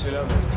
silah verdi.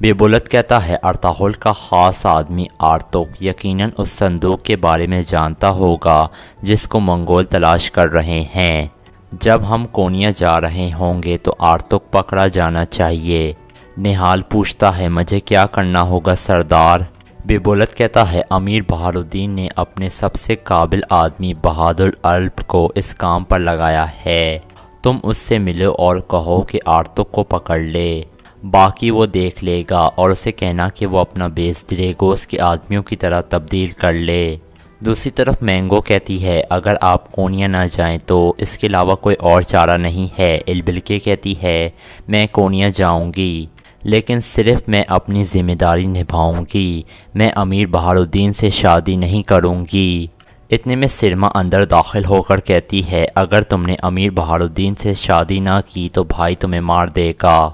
بیبولت کہتا ہے Ertugrul کا خاص آدمی آرتک یقیناً اس صندوق کے بارے میں جانتا ہوگا جس کو منگول تلاش کر رہے ہیں۔ جب ہم کونیا جا رہے ہوں گے تو آرتک پکڑا جانا چاہیے۔ نہال پوچھتا ہے مجھے کیا کرنا ہوگا سردار؟ بیبولت کہتا ہے امیر بہار الدین نے اپنے سب سے قابل آدمی بہادر الب کو اس کام پر لگایا ہے۔ تم اس سے ملو اور کہو کہ آرتک کو پکڑ لے، باقی وہ دیکھ لے گا، اور اسے کہنا کہ وہ اپنا بیس ڈریگوس کے آدمیوں کی طرح تبدیل کر لے۔ دوسری طرف مینگو کہتی ہے اگر آپ کونیا نہ جائیں تو اس کے علاوہ کوئی اور چارہ نہیں ہے۔ البلکے کہتی ہے میں کونیا جاؤں گی، لیکن صرف میں اپنی ذمہ داری نبھاؤں گی، میں امیر بہار الدین سے شادی نہیں کروں گی۔ اتنے میں سرما اندر داخل ہو کر کہتی ہے اگر تم نے امیر بہار الدین سے شادی نہ کی تو بھائی تمہیں مار دے گا۔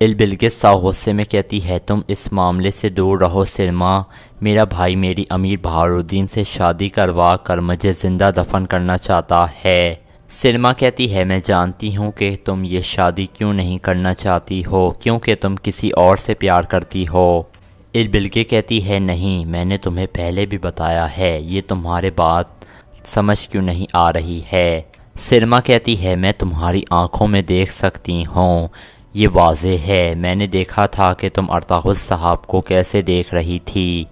البلگس سا غصے میں کہتی ہے تم اس معاملے سے دور رہو سرما، میرا بھائی میری امیر بہار الدین سے شادی کروا کر مجھے زندہ دفن کرنا چاہتا ہے۔ سرما کہتی ہے میں جانتی ہوں کہ تم یہ شادی کیوں نہیں کرنا چاہتی ہو، کیونکہ تم کسی اور سے پیار کرتی ہو۔ البلگے کہتی ہے نہیں، میں نے تمہیں پہلے بھی بتایا ہے، یہ تمہارے بات سمجھ کیوں نہیں آ رہی ہے؟ سرما کہتی ہے میں تمہاری آنکھوں میں دیکھ سکتی ہوں، یہ واضح ہے، میں نے دیکھا تھا کہ تم ارطغرل صاحب کو کیسے دیکھ رہی تھی،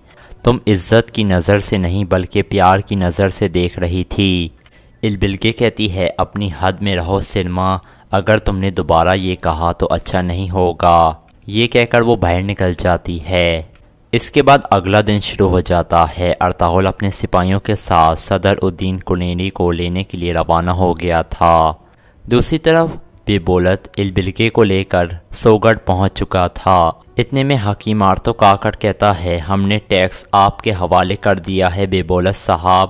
تم عزت کی نظر سے نہیں بلکہ پیار کی نظر سے دیکھ رہی تھی۔ البلگے کہتی ہے اپنی حد میں رہو سرما، اگر تم نے دوبارہ یہ کہا تو اچھا نہیں ہوگا۔ یہ کہہ کر وہ باہر نکل جاتی ہے۔ اس کے بعد اگلا دن شروع ہو جاتا ہے۔ ارطغرل اپنے سپاہیوں کے ساتھ صدر الدین کنیری کو لینے کے لیے روانہ ہو گیا تھا۔ دوسری طرف بیبولت البلگے کو لے کر سوگڑ پہنچ چکا تھا۔ اتنے میں حکیم آرتک آ کر کہتا ہے ہم نے ٹیکس آپ کے حوالے کر دیا ہے بیبولت صاحب،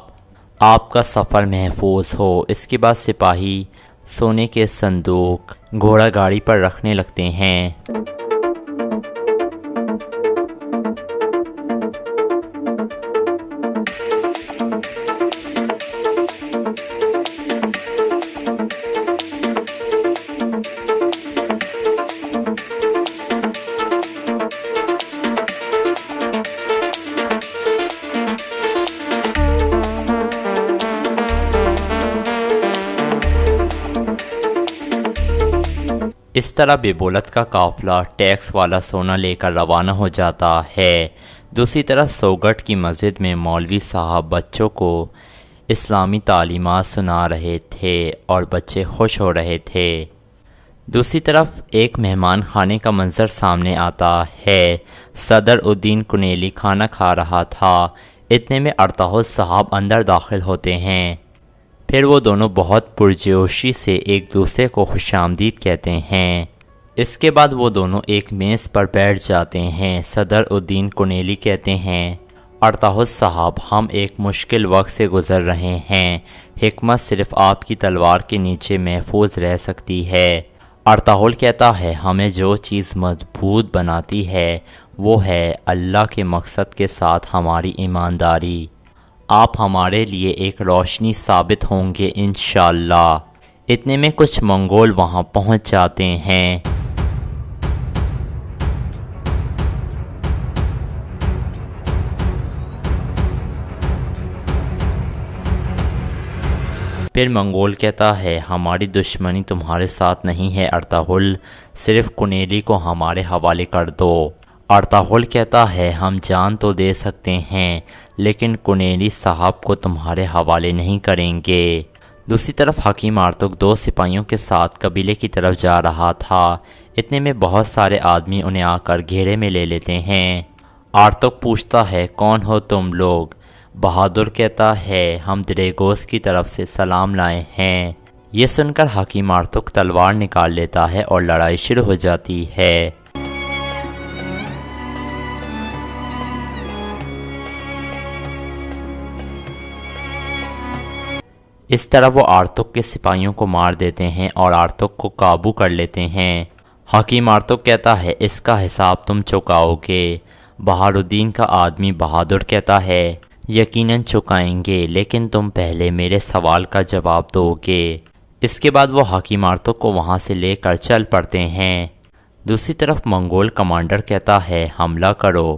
آپ کا سفر محفوظ ہو۔ اس کے بعد سپاہی سونے کے صندوق گھوڑا گاڑی پر رکھنے لگتے ہیں۔ اس طرح بیبولت کا قافلہ ٹیکس والا سونا لے کر روانہ ہو جاتا ہے۔ دوسری طرف سوگٹ کی مسجد میں مولوی صاحب بچوں کو اسلامی تعلیمات سنا رہے تھے اور بچے خوش ہو رہے تھے۔ دوسری طرف ایک مہمان خانے کا منظر سامنے آتا ہے۔ صدر الدین کنیلی کھانا کھا رہا تھا۔ اتنے میں ارطغرل صاحب اندر داخل ہوتے ہیں۔ پھر وہ دونوں بہت پرجوشی سے ایک دوسرے کو خوش آمدید کہتے ہیں۔ اس کے بعد وہ دونوں ایک میز پر بیٹھ جاتے ہیں۔ صدر الدین کنیلی کہتے ہیں ارطغرل صاحب ہم ایک مشکل وقت سے گزر رہے ہیں، حکمت صرف آپ کی تلوار کے نیچے محفوظ رہ سکتی ہے۔ ارطغرل کہتا ہے ہمیں جو چیز مضبوط بناتی ہے وہ ہے اللہ کے مقصد کے ساتھ ہماری ایمانداری۔ آپ ہمارے لیے ایک روشنی ثابت ہوں گے انشاءاللہ۔ اتنے میں کچھ منگول وہاں پہنچ جاتے ہیں۔ پھر منگول کہتا ہے ہماری دشمنی تمہارے ساتھ نہیں ہے ارطغرل، صرف کنیلی کو ہمارے حوالے کر دو۔ ارطغرل کہتا ہے ہم جان تو دے سکتے ہیں لیکن کنیلی صاحب کو تمہارے حوالے نہیں کریں گے۔ دوسری طرف حکیم آرتک دو سپاہیوں کے ساتھ قبیلے کی طرف جا رہا تھا۔ اتنے میں بہت سارے آدمی انہیں آ کر گھیرے میں لے لیتے ہیں۔ آرتک پوچھتا ہے کون ہو تم لوگ؟ بہادر کہتا ہے ہم دریگوس کی طرف سے سلام لائے ہیں۔ یہ سن کر حکیم آرتک تلوار نکال لیتا ہے اور لڑائی شروع ہو جاتی ہے۔ اس طرح وہ آرتک کے سپاہیوں کو مار دیتے ہیں اور آرتک کو قابو کر لیتے ہیں۔ حکیم آرتک کہتا ہے اس کا حساب تم چکاؤ گے۔ بہار الدین کا آدمی بہادر کہتا ہے یقیناً چکائیں گے لیکن تم پہلے میرے سوال کا جواب دو گے۔ اس کے بعد وہ حکیم آرتک کو وہاں سے لے کر چل پڑتے ہیں۔ دوسری طرف منگول کمانڈر کہتا ہے حملہ کرو۔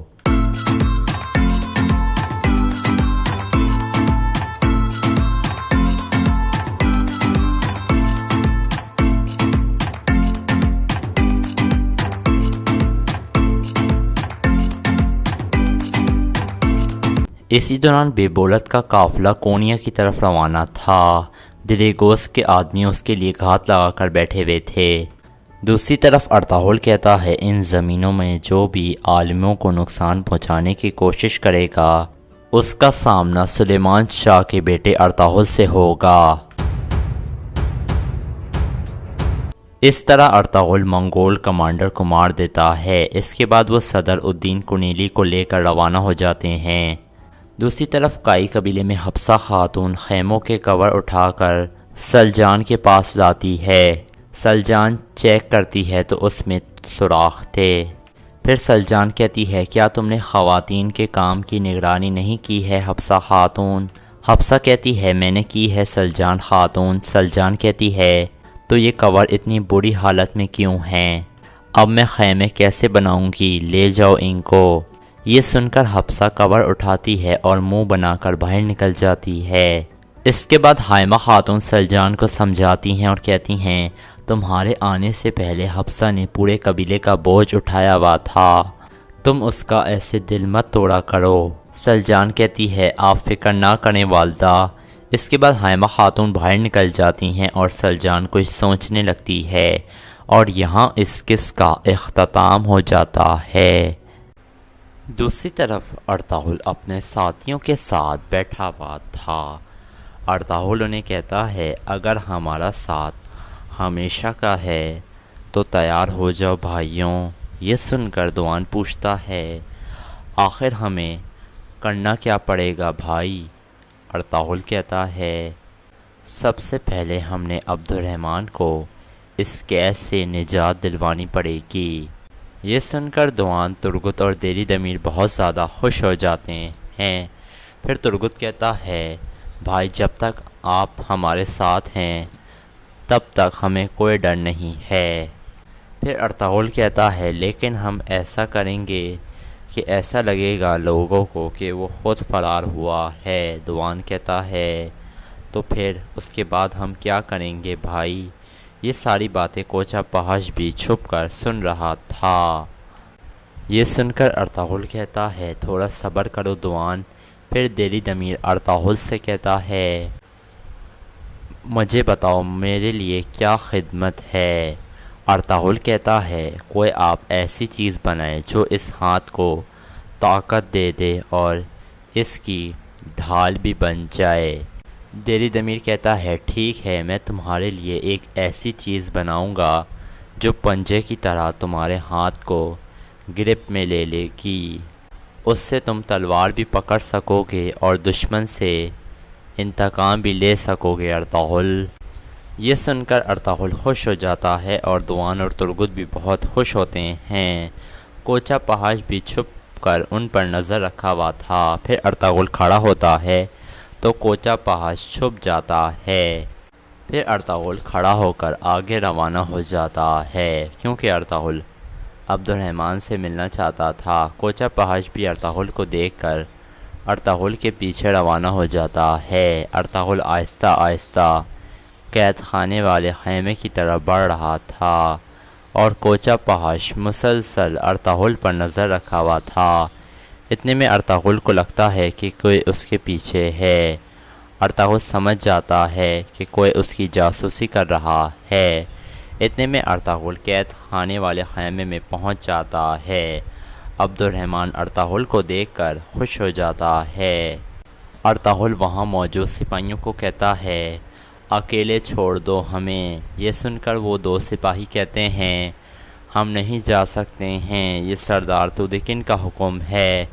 اسی دوران بے بولت کا قافلہ کونیا کی طرف روانہ تھا۔ دریگوس کے آدمی اس کے لیے گھات لگا کر بیٹھے ہوئے تھے۔ دوسری طرف ارطغرل کہتا ہے ان زمینوں میں جو بھی عالموں کو نقصان پہنچانے کی کوشش کرے گا اس کا سامنا سلیمان شاہ کے بیٹے ارطغرل سے ہوگا۔ اس طرح ارطغرل منگول کمانڈر کو مار دیتا ہے۔ اس کے بعد وہ صدر الدین کنیلی کو لے کر روانہ ہو جاتے ہیں۔ دوسری طرف کائی قبیلے میں حفصہ خاتون خیموں کے کور اٹھا کر سلجان کے پاس لاتی ہے۔ سلجان چیک کرتی ہے تو اس میں سوراخ تھے۔ پھر سلجان کہتی ہے کیا تم نے خواتین کے کام کی نگرانی نہیں کی ہے حفصہ خاتون؟ حفصہ کہتی ہے میں نے کی ہے سلجان خاتون۔ سلجان کہتی ہے تو یہ کور اتنی بری حالت میں کیوں ہیں؟ اب میں خیمے کیسے بناؤں گی؟ لے جاؤ ان کو۔ یہ سن کر حفصہ کور اٹھاتی ہے اور منہ بنا کر باہر نکل جاتی ہے۔ اس کے بعد حائمہ خاتون سلجان کو سمجھاتی ہیں اور کہتی ہیں تمہارے آنے سے پہلے حفصہ نے پورے قبیلے کا بوجھ اٹھایا ہوا تھا، تم اس کا ایسے دل مت توڑا کرو۔ سلجان کہتی ہے آپ فکر نہ کریں والدہ۔ اس کے بعد حائمہ خاتون باہر نکل جاتی ہیں اور سلجان کچھ سوچنے لگتی ہے اور یہاں اس قصے کا اختتام ہو جاتا ہے۔ دوسری طرف ارطغرل اپنے ساتھیوں کے ساتھ بیٹھا ہوا تھا۔ ارطغرل انہیں کہتا ہے اگر ہمارا ساتھ ہمیشہ کا ہے تو تیار ہو جاؤ بھائیوں۔ یہ سن کر دوان پوچھتا ہے آخر ہمیں کرنا کیا پڑے گا بھائی؟ ارطغرل کہتا ہے سب سے پہلے ہم نے عبد الرحمن کو اس قید سے نجات دلوانی پڑے گی۔ یہ سن کر دوان، ترگت اور دیری دمیر بہت زیادہ خوش ہو جاتے ہیں۔ پھر ترگت کہتا ہے بھائی جب تک آپ ہمارے ساتھ ہیں تب تک ہمیں کوئی ڈر نہیں ہے۔ پھر ارطغرل کہتا ہے لیکن ہم ایسا کریں گے کہ ایسا لگے گا لوگوں کو کہ وہ خود فرار ہوا ہے۔ دوان کہتا ہے تو پھر اس کے بعد ہم کیا کریں گے بھائی؟ یہ ساری باتیں کوچہ پہاش بھی چھپ کر سن رہا تھا۔ یہ سن کر ارطغرل کہتا ہے تھوڑا صبر کرو دوان۔ پھر دیری دمیر ارطغرل سے کہتا ہے مجھے بتاؤ میرے لیے کیا خدمت ہے؟ ارطغرل کہتا ہے کوئی آپ ایسی چیز بنائے جو اس ہاتھ کو طاقت دے دے اور اس کی ڈھال بھی بن جائے۔ دیری دمیر کہتا ہے ٹھیک ہے میں تمہارے لیے ایک ایسی چیز بناؤں گا جو پنجے کی طرح تمہارے ہاتھ کو گرپ میں لے لے گی، اس سے تم تلوار بھی پکڑ سکو گے اور دشمن سے انتقام بھی لے سکو گے ارطغرل۔ یہ سن کر ارطغرل خوش ہو جاتا ہے اور دوان اور ترگت بھی بہت خوش ہوتے ہیں۔ کوچہ پہاش بھی چھپ کر ان پر نظر رکھا ہوا تھا۔ پھر ارطغرل کھڑا ہوتا ہے تو کوچہ پہاش چھپ جاتا ہے۔ پھر ارطغرل کھڑا ہو کر آگے روانہ ہو جاتا ہے کیونکہ ارطغرل عبد الرحمن سے ملنا چاہتا تھا۔ کوچہ پہاش بھی ارطغرل کو دیکھ کر ارطغرل کے پیچھے روانہ ہو جاتا ہے۔ ارطغرل آہستہ آہستہ قید خانے والے خیمے کی طرف بڑھ رہا تھا اور کوچہ پہاش مسلسل ارطغرل پر نظر رکھا ہوا تھا۔ اتنے میں ارطغرل کو لگتا ہے کہ کوئی اس کے پیچھے ہے۔ ارطغرل سمجھ جاتا ہے کہ کوئی اس کی جاسوسی کر رہا ہے۔ اتنے میں ارطغرل قید خانے والے خیمے میں پہنچ جاتا ہے۔ عبد الرحمن ارطغرل کو دیکھ کر خوش ہو جاتا ہے۔ ارطغرل وہاں موجود سپاہیوں کو کہتا ہے اکیلے چھوڑ دو ہمیں۔ یہ سن کر وہ دو سپاہی کہتے ہیں ہم نہیں جا سکتے ہیں، یہ سردار تودیکن کا حکم ہے۔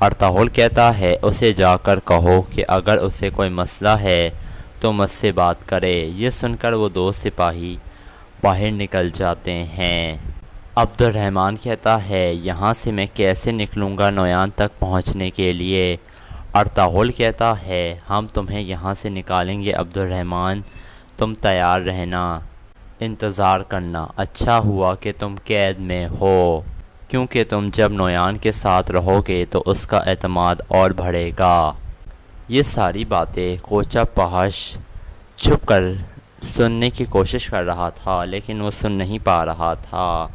ارطغرل کہتا ہے اسے جا کر کہو کہ اگر اسے کوئی مسئلہ ہے تو مجھ سے بات کرے۔ یہ سن کر وہ دو سپاہی باہر نکل جاتے ہیں۔ عبد الرحمن کہتا ہے یہاں سے میں کیسے نکلوں گا نویان تک پہنچنے کے لیے؟ ارطغرل کہتا ہے ہم تمہیں یہاں سے نکالیں گے عبد الرحمن، تم تیار رہنا۔ انتظار کرنا، اچھا ہوا کہ تم قید میں ہو، کیونکہ تم جب نویان کے ساتھ رہو گے تو اس کا اعتماد اور بڑھے گا۔ یہ ساری باتیں کوچہ پہش چھپ کر سننے کی کوشش کر رہا تھا، لیکن وہ سن نہیں پا رہا تھا۔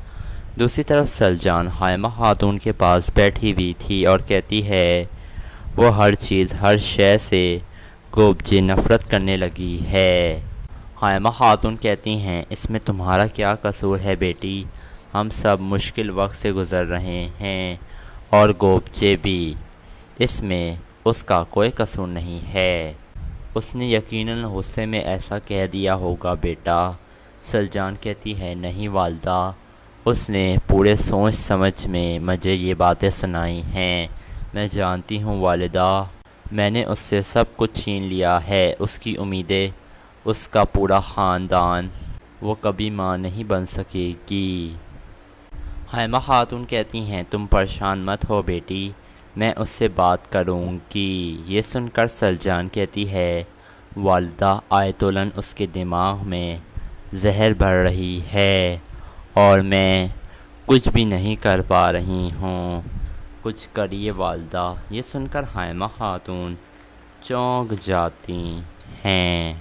دوسری طرف سلجان حائمہ خاتون کے پاس بیٹھی ہوئی تھی اور کہتی ہے وہ ہر چیز ہر شے سے گوبجے نفرت کرنے لگی ہے۔ حائمہ خاتون کہتی ہیں اس میں تمہارا کیا قصور ہے بیٹی، ہم سب مشکل وقت سے گزر رہے ہیں اور گوبجے بھی، اس میں اس کا کوئی قصور نہیں ہے۔ اس نے یقیناً غصے میں ایسا کہہ دیا ہوگا بیٹا۔ سلجان کہتی ہے نہیں والدہ، اس نے پورے سوچ سمجھ میں مجھے یہ باتیں سنائی ہیں۔ میں جانتی ہوں والدہ، میں نے اس سے سب کچھ چھین لیا ہے، اس کی امیدیں، اس کا پورا خاندان، وہ کبھی ماں نہیں بن سکے گی۔ حائمہ خاتون کہتی ہیں تم پریشان مت ہو بیٹی، میں اس سے بات کروں گی۔ یہ سن کر سلجان کہتی ہے والدہ آیتولن اس کے دماغ میں زہر بھر رہی ہے اور میں کچھ بھی نہیں کر پا رہی ہوں، کچھ کریے والدہ۔ یہ سن کر حائمہ خاتون چونک جاتی ہیں۔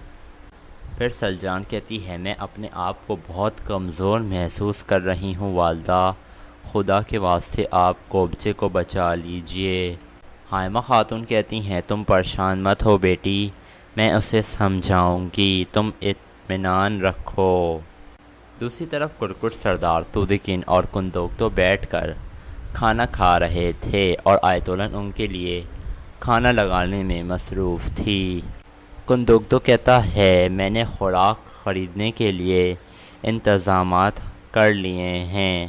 پھر سلجان کہتی ہے میں اپنے آپ کو بہت کمزور محسوس کر رہی ہوں والدہ، خدا کے واسطے آپ گوبجے کو بچا لیجئے۔ حائمہ خاتون کہتی ہیں تم پریشان مت ہو بیٹی، میں اسے سمجھاؤں گی، تم اطمینان رکھو۔ دوسری طرف کرکٹ سردار تودیکن اور کندوکتو بیٹھ کر کھانا کھا رہے تھے اور آیتولن ان کے لیے کھانا لگانے میں مصروف تھی۔ کندوکتو کہتا ہے میں نے خوراک خریدنے کے لیے انتظامات کر لیے ہیں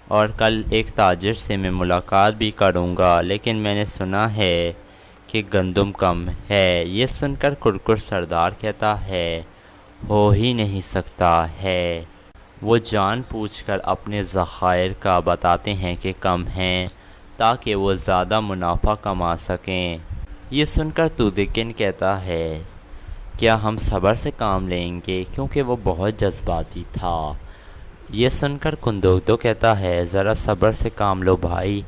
اور کل ایک تاجر سے میں ملاقات بھی کروں گا، لیکن میں نے سنا ہے کہ گندم کم ہے۔ یہ سن کر کرکٹ سردار کہتا ہے ہو ہی نہیں سکتا ہے، وہ جان پوچھ کر اپنے ذخائر کا بتاتے ہیں کہ کم ہیں تاکہ وہ زیادہ منافع کما سکیں۔ یہ سن کر تودیکن کہتا ہے کیا ہم صبر سے کام لیں گے، کیونکہ وہ بہت جذباتی تھا۔ یہ سن کر کندوکتو کہتا ہے ذرا صبر سے کام لو بھائی،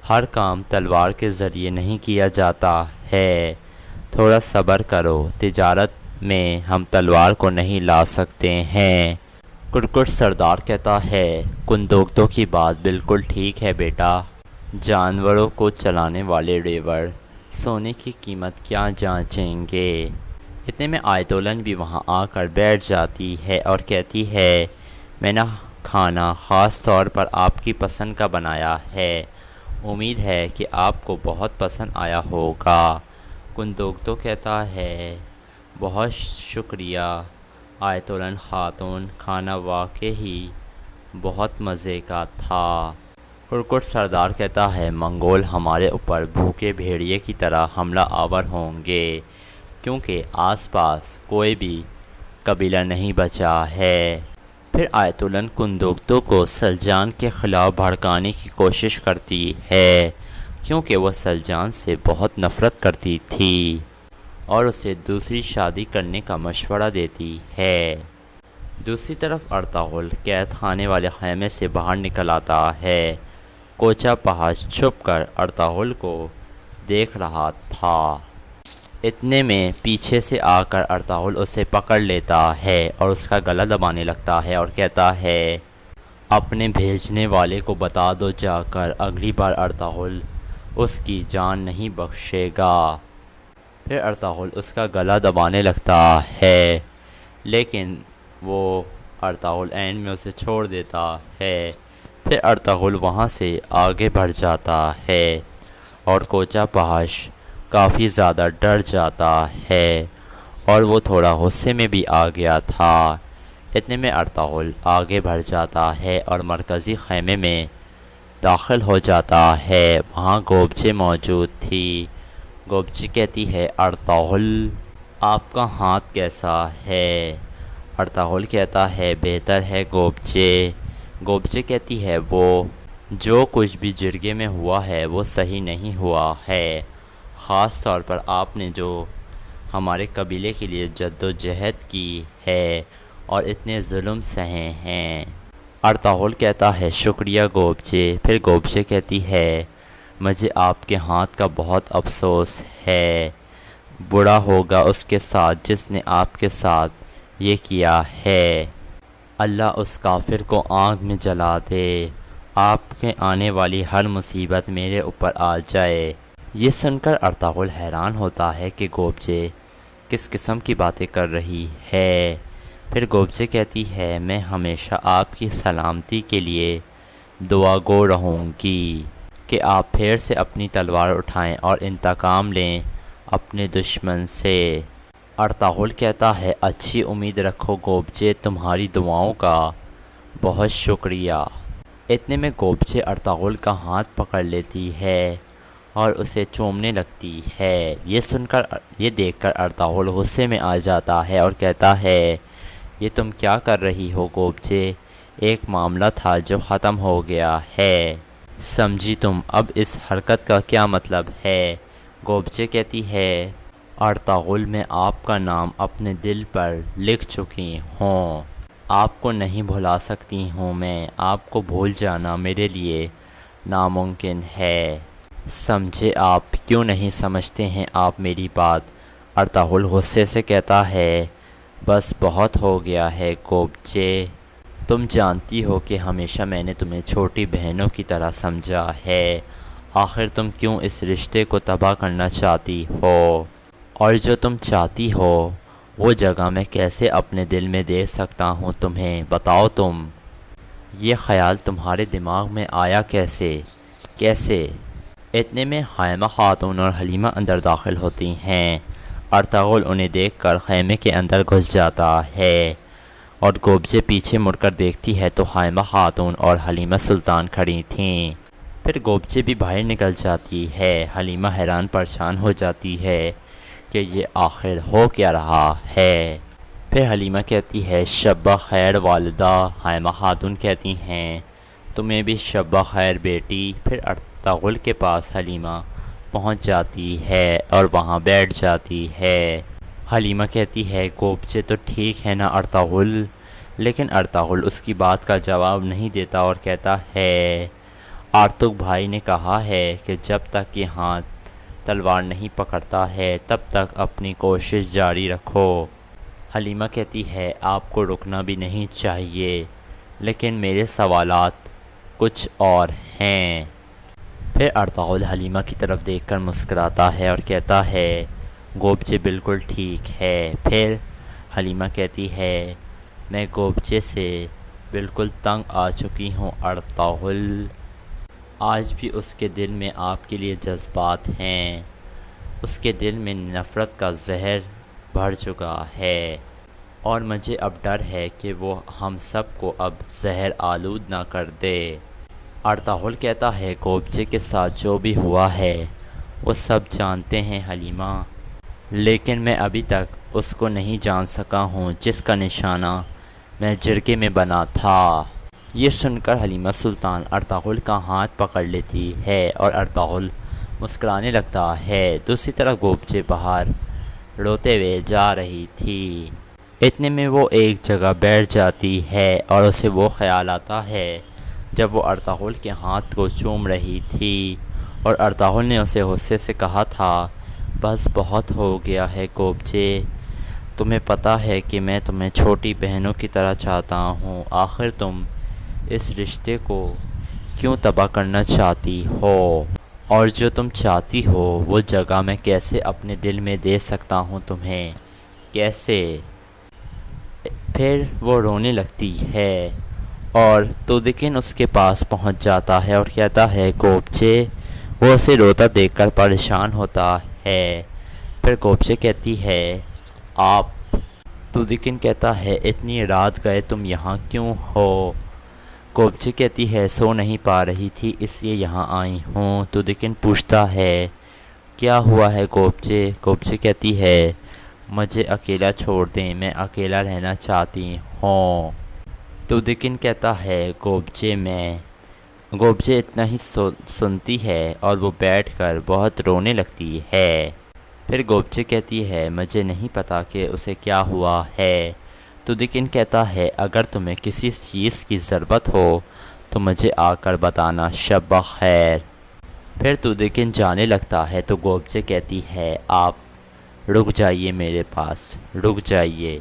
ہر کام تلوار کے ذریعے نہیں کیا جاتا ہے، تھوڑا صبر کرو، تجارت میں ہم تلوار کو نہیں لا سکتے ہیں۔ کرکٹ سردار کہتا ہے کندوکتو کی بات بالکل ٹھیک ہے بیٹا، جانوروں کو چلانے والے ڈریور سونے کی قیمت کیا جانچیں گے۔ اتنے میں آیتولن بھی وہاں آ کر بیٹھ جاتی ہے اور کہتی ہے میں نے کھانا خاص طور پر آپ کی پسند کا بنایا ہے، امید ہے کہ آپ کو بہت پسند آیا ہوگا۔ کندوکتو کہتا ہے بہت شکریہ آیتولن خاتون، کھانا واقعی بہت مزے کا تھا۔ کرکٹ سردار کہتا ہے منگول ہمارے اوپر بھوکے بھیڑیے کی طرح حملہ آور ہوں گے، کیونکہ آس پاس کوئی بھی قبیلہ نہیں بچا ہے۔ پھر آیتولن کندوکتو کو سلجان کے خلاف بھڑکانے کی کوشش کرتی ہے، کیونکہ وہ سلجان سے بہت نفرت کرتی تھی اور اسے دوسری شادی کرنے کا مشورہ دیتی ہے۔ دوسری طرف ارطغرل قید خانے والے خیمے سے باہر نکل آتا ہے۔ کوچہ پہش چھپ کر ارطغرل کو دیکھ رہا تھا۔ اتنے میں پیچھے سے آ کر ارطغرل اسے پکڑ لیتا ہے اور اس کا گلا دبانے لگتا ہے اور کہتا ہے اپنے بھیجنے والے کو بتا دو جا کر اگلی بار ارطغرل اس کی جان نہیں بخشے گا۔ پھر ارطغرل اس کا گلا دبانے لگتا ہے، لیکن وہ ارطغرل عین میں اسے چھوڑ دیتا ہے۔ پھر ارطغرل وہاں سے آگے بڑھ جاتا ہے اور کوچہ پہش کافی زیادہ ڈر جاتا ہے اور وہ تھوڑا غصے میں بھی آ گیا تھا۔ اتنے میں ارطغرل آگے بڑھ جاتا ہے اور مرکزی خیمے میں داخل ہو جاتا ہے۔ وہاں گوبجے موجود تھی۔ گوبجے کہتی ہے ارطغرل آپ کا ہاتھ کیسا ہے؟ ارطغرل کہتا ہے بہتر ہے گوبجے۔ گوبجے کہتی ہے وہ جو کچھ بھی جرگے میں ہوا ہے وہ صحیح نہیں ہوا ہے، خاص طور پر آپ نے جو ہمارے قبیلے کے لیے جد و جہد کی ہے اور اتنے ظلم سہے ہیں۔ ارطغرل کہتا ہے شکریہ گوبچے۔ پھر گوبچے کہتی ہے مجھے آپ کے ہاتھ کا بہت افسوس ہے، برا ہوگا اس کے ساتھ جس نے آپ کے ساتھ یہ کیا ہے، اللہ اس کافر کو آگ میں جلا دے، آپ کے آنے والی ہر مصیبت میرے اوپر آ جائے۔ یہ سن کر ارطغرل حیران ہوتا ہے کہ گوبچے کس قسم کی باتیں کر رہی ہے۔ پھر گوبچے کہتی ہے میں ہمیشہ آپ کی سلامتی کے لیے دعا گو رہوں گی کہ آپ پھر سے اپنی تلوار اٹھائیں اور انتقام لیں اپنے دشمن سے۔ ارطغرل کہتا ہے اچھی امید رکھو گوبچے، تمہاری دعاؤں کا بہت شکریہ۔ اتنے میں گوبچے ارطغرل کا ہاتھ پکڑ لیتی ہے اور اسے چومنے لگتی ہے۔ یہ دیکھ کر ارطغرل غصے میں آ جاتا ہے اور کہتا ہے یہ تم کیا کر رہی ہو گوبچے، ایک معاملہ تھا جو ختم ہو گیا ہے، سمجھی تم، اب اس حرکت کا کیا مطلب ہے؟ گوبچے کہتی ہے ارطغرل میں آپ کا نام اپنے دل پر لکھ چکی ہوں، آپ کو نہیں بھلا سکتی ہوں میں، آپ کو بھول جانا میرے لیے ناممکن ہے، سمجھے آپ، کیوں نہیں سمجھتے ہیں آپ میری بات؟ ارطغرل غصے سے کہتا ہے بس بہت ہو گیا ہے گوبچے، تم جانتی ہو کہ ہمیشہ میں نے تمہیں چھوٹی بہنوں کی طرح سمجھا ہے، آخر تم کیوں اس رشتے کو تباہ کرنا چاہتی ہو؟ اور جو تم چاہتی ہو وہ جگہ میں کیسے اپنے دل میں دے سکتا ہوں تمہیں، بتاؤ تم، یہ خیال تمہارے دماغ میں آیا کیسے؟ اتنے میں حائمہ خاتون اور حلیمہ اندر داخل ہوتی ہیں۔ ارطغرل انہیں دیکھ کر خیمے کے اندر گھس جاتا ہے اور گوبچے پیچھے مڑ کر دیکھتی ہے تو حائمہ خاتون اور حلیمہ سلطان کھڑی تھیں۔ پھر گوبچے بھی باہر نکل جاتی ہے۔ حلیمہ حیران پریشان ہو جاتی ہے کہ یہ آخر ہو کیا رہا ہے۔ پھر حلیمہ کہتی ہے شب خیر والدہ، حائمہ خاتون کہتی ہیں تمہیں بھی شب خیر بیٹی۔ پھر ارطغرل کے پاس حلیمہ پہنچ جاتی ہے اور وہاں بیٹھ جاتی ہے۔ حلیمہ کہتی ہے گوبچے تو ٹھیک ہے نا ارطغرل، لیکن ارطغرل اس کی بات کا جواب نہیں دیتا اور کہتا ہے آرتک بھائی نے کہا ہے کہ جب تک یہ ہاتھ تلوار نہیں پکڑتا ہے تب تک اپنی کوشش جاری رکھو۔ حلیمہ کہتی ہے آپ کو رکنا بھی نہیں چاہیے، لیکن میرے سوالات کچھ اور ہیں۔ پھر ارطغرل حلیمہ کی طرف دیکھ کر مسکراتا ہے اور کہتا ہے گوبچے بالکل ٹھیک ہے۔ پھر حلیمہ کہتی ہے میں گوبچے سے بالکل تنگ آ چکی ہوں ارطغرل، آج بھی اس کے دل میں آپ کے لیے جذبات ہیں، اس کے دل میں نفرت کا زہر بھر چکا ہے اور مجھے اب ڈر ہے کہ وہ ہم سب کو اب زہر آلود نہ کر دے۔ ارطغرل کہتا ہے گوبچے کے ساتھ جو بھی ہوا ہے وہ سب جانتے ہیں حلیمہ، لیکن میں ابھی تک اس کو نہیں جان سکا ہوں جس کا نشانہ میں جرگے میں بنا تھا۔ یہ سن کر حلیمہ سلطان ارطغرل کا ہاتھ پکڑ لیتی ہے اور ارطغرل مسکرانے لگتا ہے۔ دوسری طرف گوبچے باہر روتے ہوئے جا رہی تھی۔ اتنے میں وہ ایک جگہ بیٹھ جاتی ہے اور اسے وہ خیال آتا ہے جب وہ ارطغرل کے ہاتھ کو چوم رہی تھی اور ارطغرل نے اسے غصے سے کہا تھا بس بہت ہو گیا ہے گوبچے، تمہیں پتہ ہے کہ میں تمہیں چھوٹی بہنوں کی طرح چاہتا ہوں، آخر تم اس رشتے کو کیوں تباہ کرنا چاہتی ہو؟ اور جو تم چاہتی ہو وہ جگہ میں کیسے اپنے دل میں دے سکتا ہوں تمہیں، کیسے؟ پھر وہ رونے لگتی ہے اور تودکن اس کے پاس پہنچ جاتا ہے اور کہتا ہے گوبچے، وہ اسے روتا دیکھ کر پریشان ہوتا ہے۔ پھر گوبچے کہتی ہے آپ، تودکن کہتا ہے اتنی رات گئے تم یہاں کیوں ہو؟ گوبچے کہتی ہے سو نہیں پا رہی تھی اس لیے یہاں آئی ہوں۔ تودکن پوچھتا ہے کیا ہوا ہے گوبچے؟ گوبچے کہتی ہے مجھے اکیلا چھوڑ دیں، میں اکیلا رہنا چاہتی ہوں۔ تودکن کہتا ہے گوبچے اتنا ہی سنتی ہے اور وہ بیٹھ کر بہت رونے لگتی ہے۔ پھر گوبچے کہتی ہے مجھے نہیں پتا کہ اسے کیا ہوا ہے۔ تو دیکن کہتا ہے اگر تمہیں کسی چیز کی ضرورت ہو تو مجھے آ کر بتانا، شب بخیر۔ پھر تو دیکن جانے لگتا ہے تو گوبچے کہتی ہے آپ رک جائیے، میرے پاس رک جائیے۔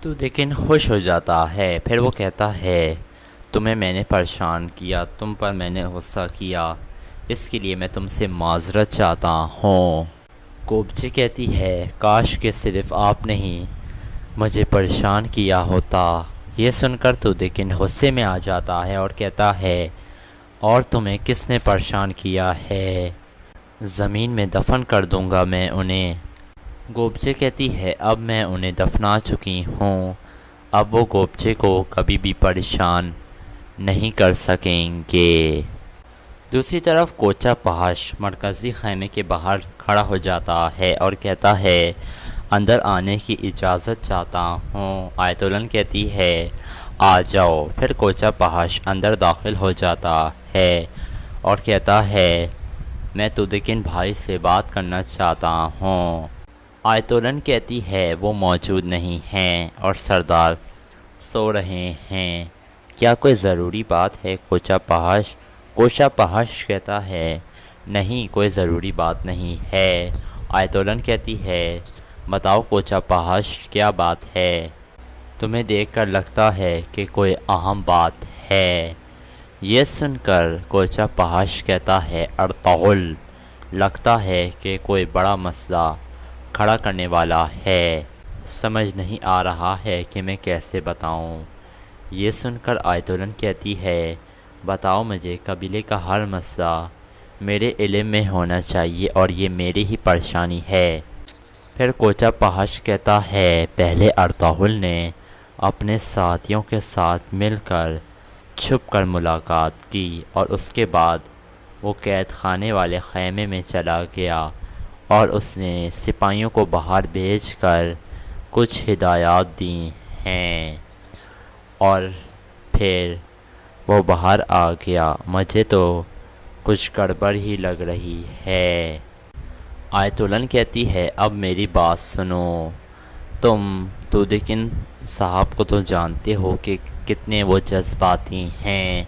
تو دیکن خوش ہو جاتا ہے، پھر وہ کہتا ہے تمہیں میں نے پریشان کیا، تم پر میں نے غصہ کیا، اس کے لیے میں تم سے معذرت چاہتا ہوں۔ گوبچے کہتی ہے کاش کہ صرف آپ نے ہی مجھے پریشان کیا ہوتا۔ یہ سن کر تو دیکن غصے میں آ جاتا ہے اور کہتا ہے اور تمہیں کس نے پریشان کیا ہے، زمین میں دفن کر دوں گا میں انہیں۔ گوبچے کہتی ہے اب میں انہیں دفنا چکی ہوں، اب وہ گوبچے کو کبھی بھی پریشان نہیں کر سکیں گے۔ دوسری طرف کوچا پہاش مرکزی خیمے کے باہر کھڑا ہو جاتا ہے اور کہتا ہے اندر آنے کی اجازت چاہتا ہوں۔ آیت الن کہتی ہے آ جاؤ۔ پھر کوچا پہاش اندر داخل ہو جاتا ہے اور کہتا ہے میں تدکن بھائی سے بات کرنا چاہتا ہوں۔ آیت الن کہتی ہے وہ موجود نہیں ہیں اور سردار سو رہے ہیں، کیا کوئی ضروری بات ہے کوچا پہاش؟ کوچا پہاش کہتا ہے نہیں، کوئی ضروری بات نہیں ہے۔ آیت الن کہتی ہے بتاؤ کوچا پہاش کیا بات ہے؟ تمہیں دیکھ کر لگتا ہے کہ کوئی اہم بات ہے۔ یہ سن کر کوچا پہاش کہتا ہے ارطغرل، لگتا ہے کہ کوئی بڑا مسئلہ کھڑا کرنے والا ہے، سمجھ نہیں آ رہا ہے کہ میں کیسے بتاؤں۔ یہ سن کر آیت الن کہتی ہے بتاؤ مجھے، قبیلے کا ہر مسئلہ میرے علم میں ہونا چاہیے اور یہ میری ہی پریشانی ہے۔ پھر کوچا پہاش کہتا ہے پہلے ارطغرل نے اپنے ساتھیوں کے ساتھ مل کر چھپ کر ملاقات کی اور اس کے بعد وہ قید خانے والے خیمے میں چلا گیا اور اس نے سپاہیوں کو باہر بھیج کر کچھ ہدایات دی ہیں اور پھر وہ باہر آ گیا۔ مجھے تو کچھ گڑبڑ ہی لگ رہی ہے۔ آیت الن کہتی ہے اب میری بات سنو، تم تودکن صاحب کو تو جانتے ہو کہ کتنے وہ جذباتی ہیں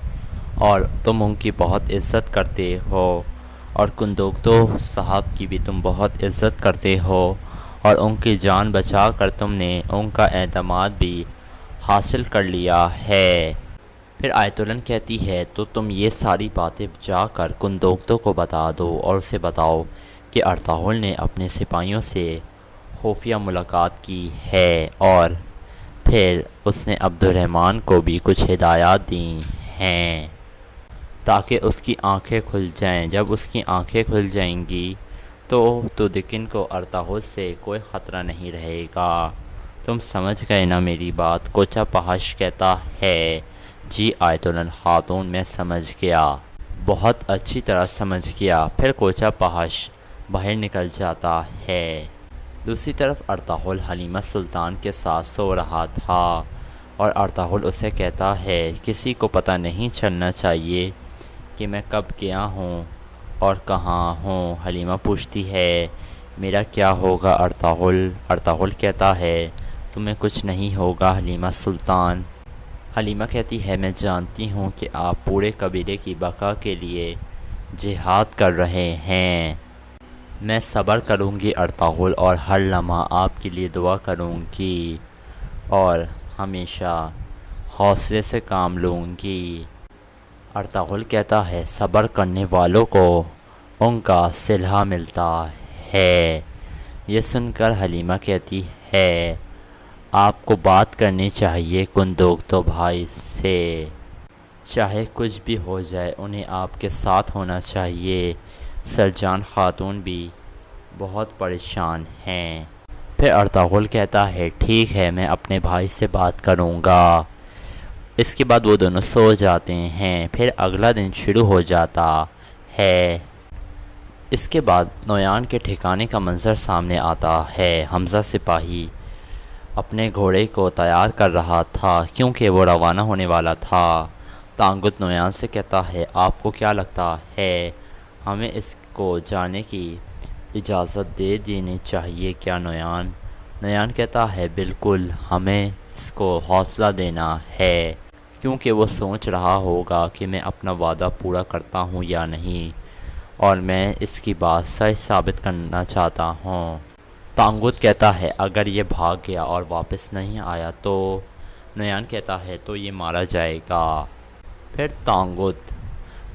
اور تم ان کی بہت عزت کرتے ہو، اور کندوکتو صاحب کی بھی تم بہت عزت کرتے ہو اور ان کی جان بچا کر تم نے ان کا اعتماد بھی حاصل کر لیا ہے۔ پھر آیت الن کہتی ہے تو تم یہ ساری باتیں جا کر کندوکتو کو بتا دو اور اسے بتاؤ کہ ارطغرل نے اپنے سپاہیوں سے خفیہ ملاقات کی ہے اور پھر اس نے عبد الرحمن کو بھی کچھ ہدایات دی ہیں تاکہ اس کی آنکھیں کھل جائیں۔ جب اس کی آنکھیں کھل جائیں گی تو تودکن کو ارطغرل سے کوئی خطرہ نہیں رہے گا۔ تم سمجھ گئے نا میری بات؟ کوچا پہاش کہتا ہے جی آیت الن خاتون میں سمجھ گیا، بہت اچھی طرح سمجھ گیا۔ پھر کوچا پہاش باہر نکل جاتا ہے۔ دوسری طرف ارطغرل حلیمہ سلطان کے ساتھ سو رہا تھا اور ارطغرل اسے کہتا ہے کسی کو پتہ نہیں چلنا چاہیے کہ میں کب گیا ہوں اور کہاں ہوں۔ حلیمہ پوچھتی ہے میرا کیا ہوگا ارطغرل؟ ارطغرل کہتا ہے تمہیں کچھ نہیں ہوگا حلیمہ سلطان۔ حلیمہ کہتی ہے میں جانتی ہوں کہ آپ پورے قبیلے کی بقا کے لیے جہاد کر رہے ہیں، میں صبر کروں گی ارطغرل اور ہر لمحہ آپ کے لیے دعا کروں گی اور ہمیشہ حوصلے سے کام لوں گی۔ ارطغرل کہتا ہے صبر کرنے والوں کو ان کا صلہ ملتا ہے۔ یہ سن کر حلیمہ کہتی ہے آپ کو بات کرنی چاہیے کندوکتو بھائی سے، چاہے کچھ بھی ہو جائے انہیں آپ کے ساتھ ہونا چاہیے۔ سرجان خاتون بھی بہت پریشان ہیں۔ پھر ارطغرل کہتا ہے ٹھیک ہے میں اپنے بھائی سے بات کروں گا۔ اس کے بعد وہ دونوں سو جاتے ہیں۔ پھر اگلا دن شروع ہو جاتا ہے۔ اس کے بعد نویان کے ٹھکانے کا منظر سامنے آتا ہے۔ حمزہ سپاہی اپنے گھوڑے کو تیار کر رہا تھا کیونکہ وہ روانہ ہونے والا تھا۔ تانگت نویان سے کہتا ہے آپ کو کیا لگتا ہے ہمیں اس کو جانے کی اجازت دے دینی چاہیے کیا نویان؟ نویان کہتا ہے بالکل ہمیں اس کو حوصلہ دینا ہے، کیونکہ وہ سوچ رہا ہوگا کہ میں اپنا وعدہ پورا کرتا ہوں یا نہیں، اور میں اس کی بات سچ ثابت کرنا چاہتا ہوں۔ تانگوت کہتا ہے اگر یہ بھاگ گیا اور واپس نہیں آیا تو نویان کہتا ہے تو یہ مارا جائے گا۔ پھر تانگوت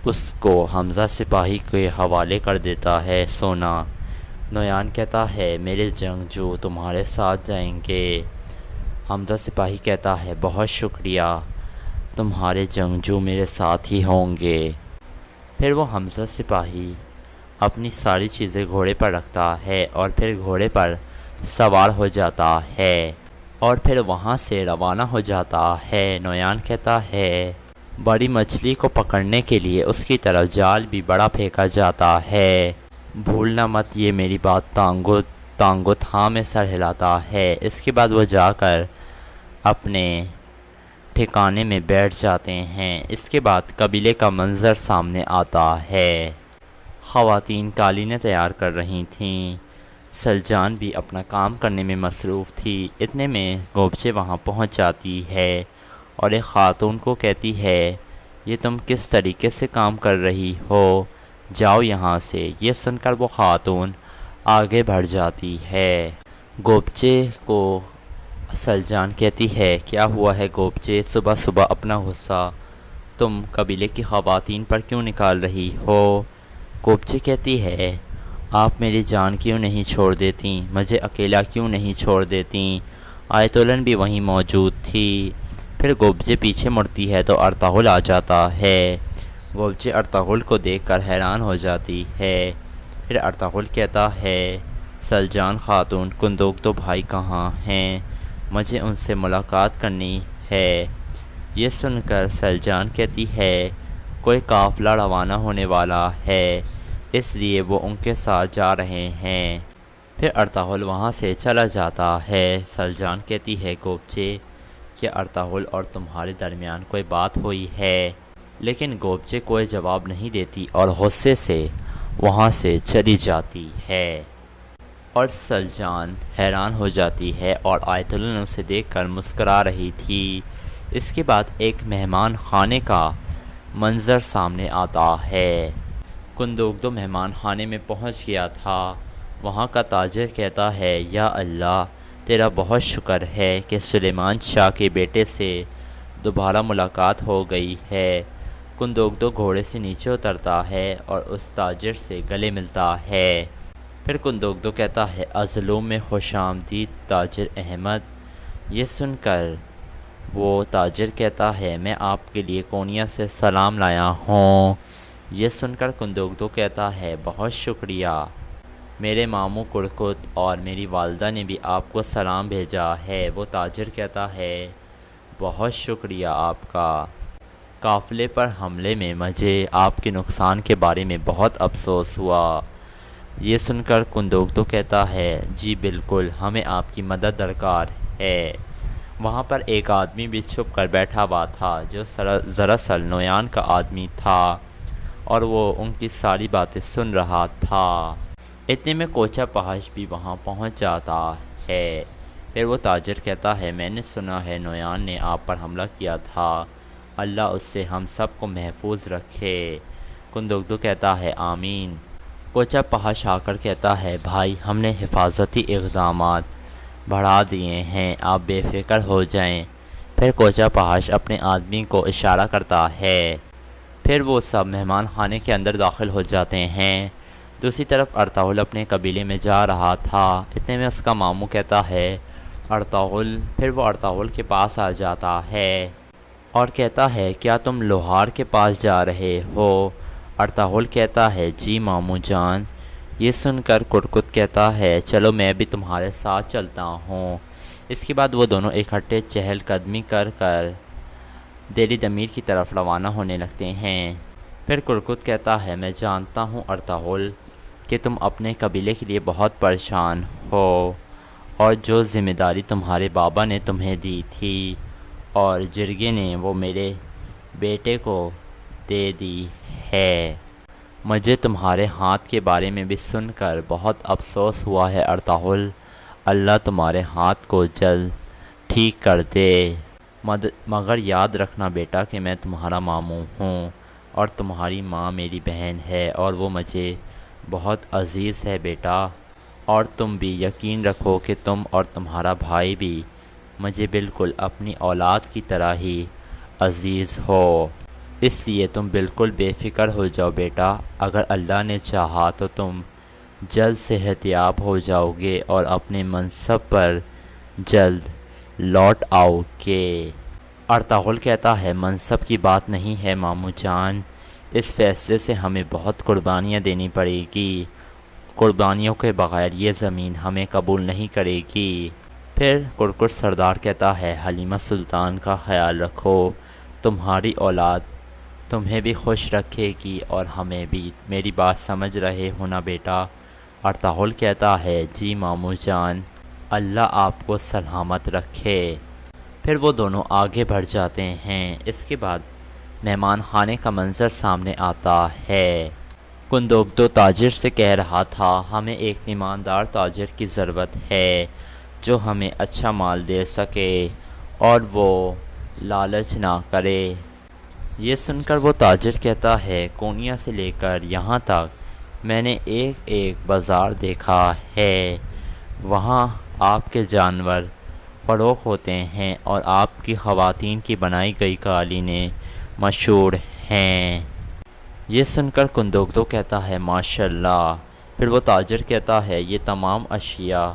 اس کو حمزہ سپاہی کے حوالے کر دیتا ہے۔ سونا نویان کہتا ہے میرے جنگجو تمہارے ساتھ جائیں گے۔ حمزہ سپاہی کہتا ہے بہت شکریہ، تمہارے جنگجو میرے ساتھ ہی ہوں گے۔ پھر وہ حمزہ سپاہی اپنی ساری چیزیں گھوڑے پر رکھتا ہے اور پھر گھوڑے پر سوار ہو جاتا ہے اور پھر وہاں سے روانہ ہو جاتا ہے۔ نویان کہتا ہے بڑی مچھلی کو پکڑنے کے لیے اس کی طرف جال بھی بڑا پھینکا جاتا ہے، بھولنا مت یہ میری بات تانگوت۔ تانگوت ہاں میں سر ہلاتا ہے۔ اس کے بعد وہ جا کر اپنے ٹھکانے میں بیٹھ جاتے ہیں۔ اس کے بعد قبیلے کا منظر سامنے آتا ہے۔ خواتین قالینیں تیار کر رہی تھیں، سلجان بھی اپنا کام کرنے میں مصروف تھی۔ اتنے میں گوبچے وہاں پہنچ جاتی ہے اور ایک خاتون کو کہتی ہے یہ تم کس طریقے سے کام کر رہی ہو، جاؤ یہاں سے۔ یہ سن کر وہ خاتون آگے بڑھ جاتی ہے۔ گوبچے کو سلجان کہتی ہے کیا ہوا ہے گوبچے، صبح صبح اپنا غصہ تم قبیلے کی خواتین پر کیوں نکال رہی ہو؟ گوبچے کہتی ہے آپ میری جان کیوں نہیں چھوڑ دیتی، مجھے اکیلا کیوں نہیں چھوڑ دیتی؟ آیت الن بھی وہیں موجود تھی۔ پھر گوبچے پیچھے مڑتی ہے تو ارطغرل آ جاتا ہے۔ گوبچے ارطغرل کو دیکھ کر حیران ہو جاتی ہے۔ پھر ارطغرل کہتا ہے سلجان خاتون کندوکتو بھائی کہاں ہیں، مجھے ان سے ملاقات کرنی ہے۔ یہ سن کر سلجان کہتی ہے کوئی قافلہ روانہ ہونے والا ہے، اس لیے وہ ان کے ساتھ جا رہے ہیں۔ پھر ارطغرل وہاں سے چلا جاتا ہے۔ سلجان کہتی ہے گوبچے کہ ارطغرل اور تمہارے درمیان کوئی بات ہوئی ہے، لیکن گوبچے کوئی جواب نہیں دیتی اور غصے سے وہاں سے چلی جاتی ہے۔ اور سلجان حیران ہو جاتی ہے اور آیت اللہ نے اسے دیکھ کر مسکرا رہی تھی۔ اس کے بعد ایک مہمان خانے کا منظر سامنے آتا ہے۔ کندوکدو مہمان خانے میں پہنچ گیا تھا۔ وہاں کا تاجر کہتا ہے یا اللہ تیرا بہت شکر ہے کہ سلیمان شاہ کے بیٹے سے دوبارہ ملاقات ہو گئی ہے۔ کندوکدو گھوڑے سے نیچے اترتا ہے اور اس تاجر سے گلے ملتا ہے۔ پھر کندوکدو کہتا ہے ازلوم میں خوش آمدید تاجر احمد۔ یہ سن کر وہ تاجر کہتا ہے میں آپ کے لیے کونیا سے سلام لایا ہوں۔ یہ سن کر کندوکدو کہتا ہے بہت شکریہ، میرے ماموں کرکت اور میری والدہ نے بھی آپ کو سلام بھیجا ہے۔ وہ تاجر کہتا ہے بہت شکریہ آپ کا، قافلے پر حملے میں مجھے آپ کے نقصان کے بارے میں بہت افسوس ہوا۔ یہ سن کر کندوکدو کہتا ہے جی بالکل، ہمیں آپ کی مدد درکار ہے۔ وہاں پر ایک آدمی بھی چھپ کر بیٹھا ہوا تھا جو دراصل نویان کا آدمی تھا اور وہ ان کی ساری باتیں سن رہا تھا۔ اتنے میں کوچا پہاش بھی وہاں پہنچ جاتا ہے۔ پھر وہ تاجر کہتا ہے میں نے سنا ہے نویان نے آپ پر حملہ کیا تھا، اللہ اس سے ہم سب کو محفوظ رکھے۔ کندوکدو کہتا ہے آمین۔ کوچا پہاش آ کر کہتا ہے بھائی ہم نے حفاظتی اقدامات بڑھا دیے ہیں، آپ بے فکر ہو جائیں۔ پھر کوچا پہاش اپنے آدمی کو اشارہ کرتا ہے۔ پھر وہ سب مہمان خانے کے اندر داخل ہو جاتے ہیں۔ دوسری طرف ارطغرل اپنے قبیلے میں جا رہا تھا۔ اتنے میں اس کا ماموں کہتا ہے ارطغرل۔ پھر وہ ارطغرل کے پاس آ جاتا ہے اور کہتا ہے کیا تم لوہار کے پاس جا رہے ہو؟ ارطغرل کہتا ہے جی ماموں جان۔ یہ سن کر کرکت کہتا ہے چلو میں بھی تمہارے ساتھ چلتا ہوں۔ اس کے بعد وہ دونوں اکٹھے چہل قدمی کر دیر دمیر کی طرف روانہ ہونے لگتے ہیں۔ پھر کرکت کہتا ہے میں جانتا ہوں ارطغرل کہ تم اپنے قبیلے کے لیے بہت پریشان ہو اور جو ذمہ داری تمہارے بابا نے تمہیں دی تھی اور جرگے نے وہ میرے بیٹے کو دے دی ہے، مجھے تمہارے ہاتھ کے بارے میں بھی سن کر بہت افسوس ہوا ہے ارطغرل، اللہ تمہارے ہاتھ کو جلد ٹھیک کر دے، مگر یاد رکھنا بیٹا کہ میں تمہارا ماموں ہوں اور تمہاری ماں میری بہن ہے اور وہ مجھے بہت عزیز ہے بیٹا، اور تم بھی یقین رکھو کہ تم اور تمہارا بھائی بھی مجھے بالکل اپنی اولاد کی طرح ہی عزیز ہو، اس لیے تم بالکل بے فکر ہو جاؤ بیٹا، اگر اللہ نے چاہا تو تم جلد صحت یاب ہو جاؤ گے اور اپنے منصب پر جلد لوٹ آؤ گے۔ ارطغرل کہتا ہے منصب کی بات نہیں ہے ماموں جان، اس فیصلے سے ہمیں بہت قربانیاں دینی پڑے گی، قربانیوں کے بغیر یہ زمین ہمیں قبول نہیں کرے گی۔ پھر کرکٹ سردار کہتا ہے حلیمہ سلطان کا خیال رکھو، تمہاری اولاد تمہیں بھی خوش رکھے گی اور ہمیں بھی، میری بات سمجھ رہے ہو نا بیٹا؟ ارطغرل کہتا ہے جی ماموں جان، اللہ آپ کو سلامت رکھے۔ پھر وہ دونوں آگے بڑھ جاتے ہیں۔ اس کے بعد مہمان خانے کا منظر سامنے آتا ہے۔ کندوگدو تاجر سے کہہ رہا تھا ہمیں ایک ایماندار تاجر کی ضرورت ہے جو ہمیں اچھا مال دے سکے اور وہ لالچ نہ کرے۔ یہ سن کر وہ تاجر کہتا ہے کونیا سے لے کر یہاں تک میں نے ایک ایک بازار دیکھا ہے، وہاں آپ کے جانور فروخت ہوتے ہیں اور آپ کی خواتین کی بنائی گئی قالینیں مشہور ہیں۔ یہ سن کر کندوگدو کہتا ہے ماشاءاللہ۔ پھر وہ تاجر کہتا ہے یہ تمام اشیاء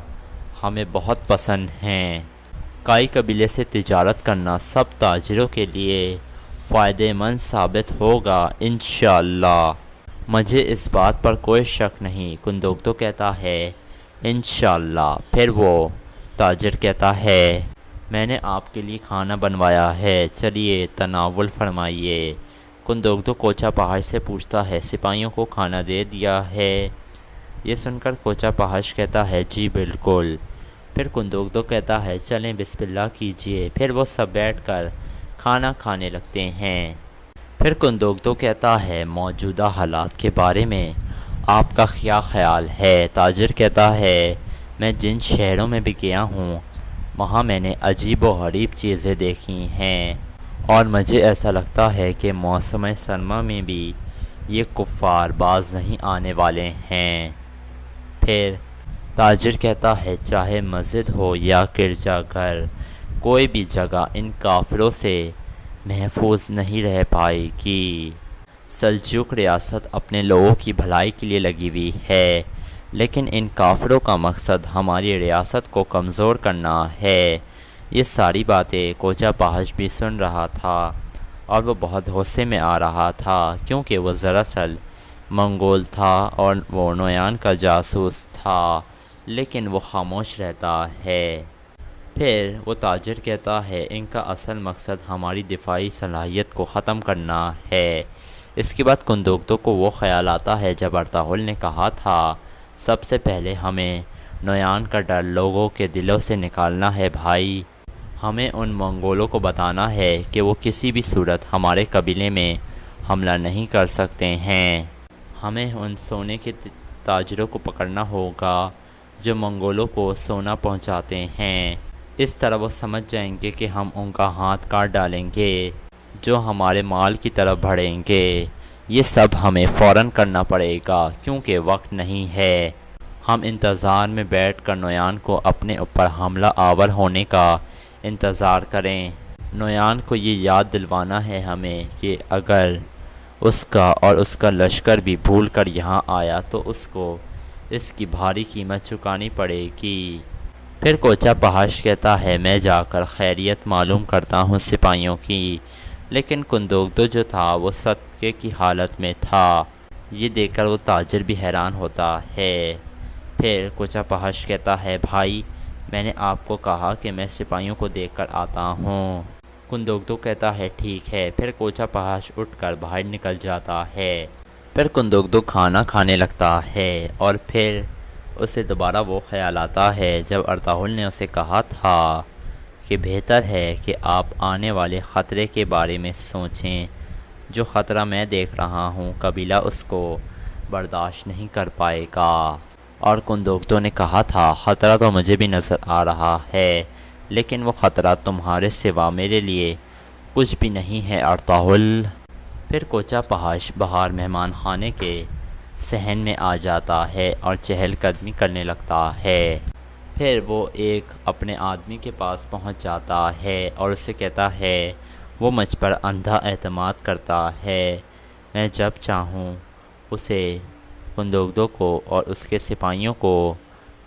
ہمیں بہت پسند ہیں، کائی قبیلے سے تجارت کرنا سب تاجروں کے لیے فائدہ مند ثابت ہوگا انشاءاللہ، مجھے اس بات پر کوئی شک نہیں۔ کندوگدو کہتا ہے انشاءاللہ۔ پھر وہ تاجر کہتا ہے میں نے آپ کے لیے کھانا بنوایا ہے، چلیے تناول فرمائیے۔ کندوگدو کوچا پہاش سے پوچھتا ہے سپاہیوں کو کھانا دے دیا ہے؟ یہ سن کر کوچا پہاش کہتا ہے جی بالکل۔ پھر کندوگدو کہتا ہے چلیں بسم اللہ کیجئے۔ پھر وہ سب بیٹھ کر کھانا کھانے لگتے ہیں۔ پھر کندوگدو کہتا ہے موجودہ حالات کے بارے میں آپ کا کیا خیال ہے؟ تاجر کہتا ہے میں جن شہروں میں بھی گیا ہوں وہاں میں نے عجیب و غریب چیزیں دیکھی ہیں اور مجھے ایسا لگتا ہے کہ موسم سرما میں بھی یہ کفار باز نہیں آنے والے ہیں۔ پھر تاجر کہتا ہے چاہے مسجد ہو یا گرجا گھر، کوئی بھی جگہ ان کافروں سے محفوظ نہیں رہ پائے گی۔ سلجوق ریاست اپنے لوگوں کی بھلائی کے لیے لگی ہوئی ہے، لیکن ان کافروں کا مقصد ہماری ریاست کو کمزور کرنا ہے۔ یہ ساری باتیں کوچا پہاش بھی سن رہا تھا اور وہ بہت غصے میں آ رہا تھا کیونکہ وہ دراصل منگول تھا اور وہ نویان کا جاسوس تھا، لیکن وہ خاموش رہتا ہے۔ پھر وہ تاجر کہتا ہے ان کا اصل مقصد ہماری دفاعی صلاحیت کو ختم کرنا ہے۔ اس کے بعد کندوگدو کو وہ خیال آتا ہے جب ارطغرل نے کہا تھا سب سے پہلے ہمیں نویان کا ڈر لوگوں کے دلوں سے نکالنا ہے بھائی، ہمیں ان منگولوں کو بتانا ہے کہ وہ کسی بھی صورت ہمارے قبیلے میں حملہ نہیں کر سکتے ہیں، ہمیں ان سونے کے تاجروں کو پکڑنا ہوگا جو منگولوں کو سونا پہنچاتے ہیں، اس طرح وہ سمجھ جائیں گے کہ ہم ان کا ہاتھ کاٹ ڈالیں گے جو ہمارے مال کی طرف بڑھیں گے۔ یہ سب ہمیں فوراً کرنا پڑے گا کیونکہ وقت نہیں ہے، ہم انتظار میں بیٹھ کر نویان کو اپنے اوپر حملہ آور ہونے کا انتظار کریں۔ نویان کو یہ یاد دلوانا ہے ہمیں کہ اگر اس کا اور اس کا لشکر بھی بھول کر یہاں آیا تو اس کو اس کی بھاری قیمت چکانی پڑے گی۔ پھر کوچا پہاش کہتا ہے میں جا کر خیریت معلوم کرتا ہوں سپاہیوں کی، لیکن کندوگدو جو تھا وہ صدقے کی حالت میں تھا، یہ دیکھ کر وہ تاجر بھی حیران ہوتا ہے۔ پھر کوچا پہاش کہتا ہے بھائی میں نے آپ کو کہا کہ میں سپاہیوں کو دیکھ کر آتا ہوں۔ کندوگدو کہتا ہے ٹھیک ہے۔ پھر کوچا پہاش اٹھ کر باہر نکل جاتا ہے۔ پھر کندوگدو کھانا کھانے لگتا ہے اور پھر اسے دوبارہ وہ خیال آتا ہے جب ارطغرل نے اسے کہا تھا کہ بہتر ہے کہ آپ آنے والے خطرے کے بارے میں سوچیں، جو خطرہ میں دیکھ رہا ہوں قبیلہ اس کو برداشت نہیں کر پائے گا۔ اور کندوگدو نے کہا تھا خطرہ تو مجھے بھی نظر آ رہا ہے، لیکن وہ خطرہ تمہارے سوا میرے لیے کچھ بھی نہیں ہے ارطغرل۔ پھر کوچہ پہاش بہار مہمان خانے کے صحن میں آ جاتا ہے اور چہل قدمی کرنے لگتا ہے۔ پھر وہ ایک اپنے آدمی کے پاس پہنچ جاتا ہے اور اسے کہتا ہے وہ مجھ پر اندھا اعتماد کرتا ہے، میں جب چاہوں اسے کندوگدو کو اور اس کے سپاہیوں کو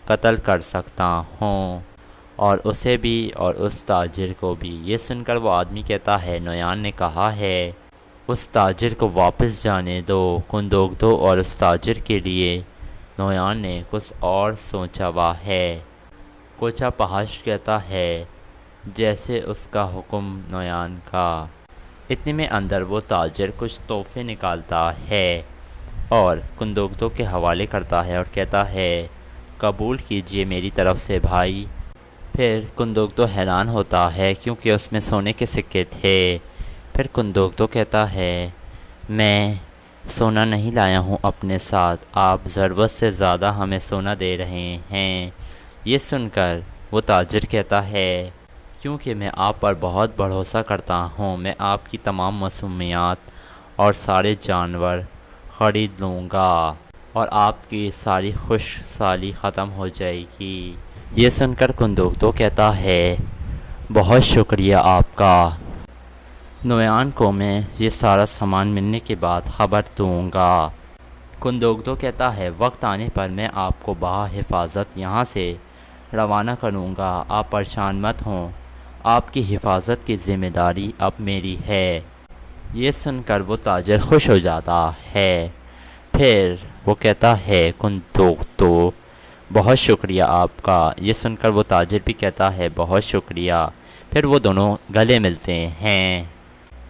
قتل کر سکتا ہوں، اور اسے بھی اور اس تاجر کو بھی۔ یہ سن کر وہ آدمی کہتا ہے نویان نے کہا ہے اس تاجر کو واپس جانے دو۔ کندوگدو اور اس تاجر کے لیے نویان نے کچھ اور سوچا ہوا ہے۔ کوچہ پہاش کہتا ہے جیسے اس کا حکم نویان کا۔ اتنے میں اندر وہ تاجر کچھ تحفے نکالتا ہے اور کندوگدو کے حوالے کرتا ہے اور کہتا ہے قبول کیجئے میری طرف سے بھائی۔ پھر کندوگدو حیران ہوتا ہے کیونکہ اس میں سونے کے سکے تھے۔ پھر کندوگدو کہتا ہے میں سونا نہیں لایا ہوں اپنے ساتھ، آپ ضرورت سے زیادہ ہمیں سونا دے رہے ہیں۔ یہ سن کر وہ تاجر کہتا ہے کیونکہ میں آپ پر بہت بھروسہ کرتا ہوں، میں آپ کی تمام موسمیات اور سارے جانور خرید لوں گا اور آپ کی ساری خوش سالی ختم ہو جائے گی۔ یہ سن کر کندوگدو کہتا ہے بہت شکریہ آپ کا، نویان کو میں یہ سارا سامان ملنے کے بعد خبر دوں گا۔ کندوگدو کہتا ہے وقت آنے پر میں آپ کو بحفاظت یہاں سے روانہ کروں گا، آپ پریشان مت ہوں، آپ کی حفاظت کی ذمہ داری اب میری ہے۔ یہ سن کر وہ تاجر خوش ہو جاتا ہے۔ پھر وہ کہتا ہے کندوگدو بہت شکریہ آپ کا۔ یہ سن کر وہ تاجر بھی کہتا ہے بہت شکریہ۔ پھر وہ دونوں گلے ملتے ہیں۔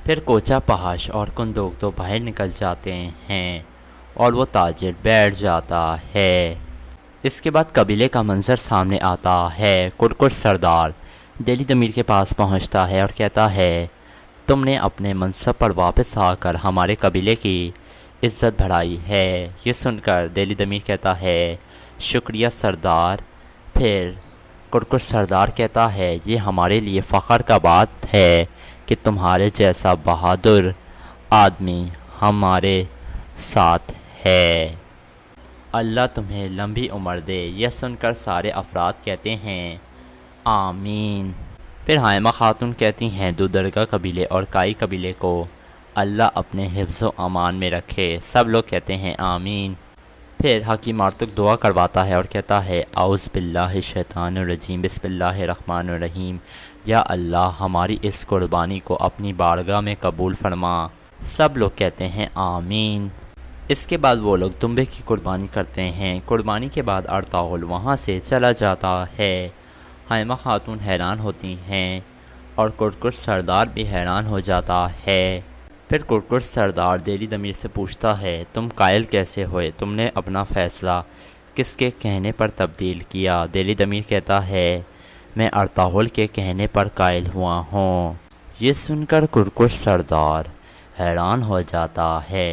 پھر کوچہ پہاش اور کندوگدو باہر نکل جاتے ہیں اور وہ تاجر بیٹھ جاتا ہے۔ اس کے بعد قبیلے کا منظر سامنے آتا ہے۔ کرکر سردار دہلی دمیر کے پاس پہنچتا ہے اور کہتا ہے تم نے اپنے منصب پر واپس آ کر ہمارے قبیلے کی عزت بڑھائی ہے۔ یہ سن کر دہلی دمیر کہتا ہے شکریہ سردار۔ پھر کرکر سردار کہتا ہے یہ ہمارے لیے فخر کا بات ہے کہ تمہارے جیسا بہادر آدمی ہمارے ساتھ ہے، اللہ تمہیں لمبی عمر دے۔ یہ سن کر سارے افراد کہتے ہیں آمین۔ پھر حائمہ خاتون کہتی ہیں دودرگا قبیلے اور کائی قبیلے کو اللہ اپنے حفظ و امان میں رکھے۔ سب لوگ کہتے ہیں آمین۔ پھر حکیم آرتک دعا کرواتا ہے اور کہتا ہے اعوذ باللہ الشیطان الرجیم بسم اللہ الرحمن الرحیم، یا اللہ ہماری اس قربانی کو اپنی بارگاہ میں قبول فرما۔ سب لوگ کہتے ہیں آمین۔ اس کے بعد وہ لوگ دمبے کی قربانی کرتے ہیں۔ قربانی کے بعد ارطغرل وہاں سے چلا جاتا ہے۔ حائمہ خاتون حیران ہوتی ہیں اور کرکر سردار بھی حیران ہو جاتا ہے۔ پھر کرکر سردار دہلی دمیر سے پوچھتا ہے تم قائل کیسے ہوئے، تم نے اپنا فیصلہ کس کے کہنے پر تبدیل کیا؟ دہلی دمیر کہتا ہے میں ارطغرل کے کہنے پر قائل ہوا ہوں۔ یہ سن کر کرکر سردار حیران ہو جاتا ہے۔